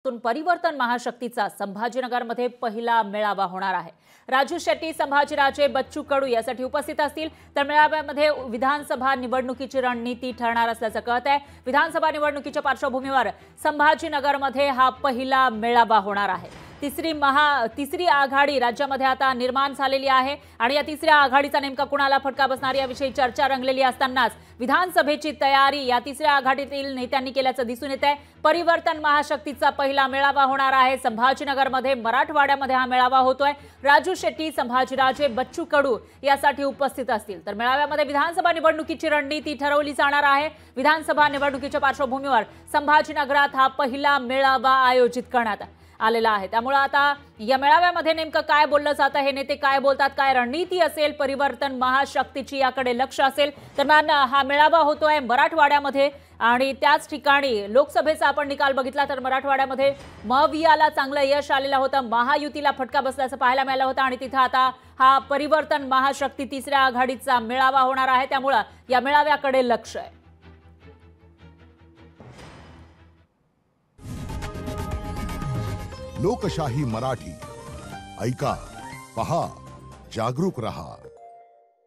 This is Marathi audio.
परिवर्तन महाशक्तीचा संभाजीनगरमध्ये पहिला मेळावा होणार आहे। राजू शेट्टी, संभाजीराजे, बच्चू कडू यासाठी उपस्थित असतील। तर मेळाव्यामध्ये विधानसभा निवडणुकीची रणनीती ठरणार असल्याचं कळत आहे। विधानसभा निवडणुकीच्या पार्श्वभूमीवर संभाजीनगरमध्ये हा पहिला मेळावा होणार आहे। तिसरी आघाडी राज्यामध्ये आता निर्माण झालेली आहे आणि या तिसऱ्या आघाडीचा नेमका कुणाला फटका बसणार याविषयी चर्चा रंगलेली असतानाच विधानसभेची तयारी या तिसऱ्या आघाडीतील नेत्यांनी केल्याचं दिसून येत आहे। परिवर्तन महाशक्तीचा पहिला मेळावा होणार आहे संभाजीनगरमध्ये। मराठवाड्यामध्ये हा मेळावा होतोय। राजू शेट्टी, संभाजीराजे, बच्चू कडू यासाठी उपस्थित असतील। तर मेळाव्यामध्ये विधानसभा निवडणुकीची रणनीती ठरवली जाणार आहे। विधानसभा निवडणुकीच्या पार्श्वभूमीवर संभाजीनगरात हा पहिला मेळावा आयोजित करण्यात आलेला आहे। त्यामुळे आता या मेळाव्यामध्ये नेमकं काय बोललं जातं, हे नेते काय बोलतात, काय रणनीती असेल, परिवर्तन महाशक्तीची याकडे लक्ष असेल। दरम्यान हा मेळावा होतोय मराठवाड्यामध्ये आणि त्याच ठिकाणी लोकसभेचा आपण निकाल बघितला तर मराठवाड्यामध्ये मवियाला चांगलं यश आलेलं होतं। महायुतीला फटका बसल्याचं पाहायला मिळालं होतं आणि तिथे आता हा परिवर्तन महाशक्ती तिसऱ्या आघाडीचा मेळावा होणार आहे। त्यामुळे या मेळाव्याकडे लक्ष आहे। लोकशाही मराठी ऐका, पहा, जागरूक रहा।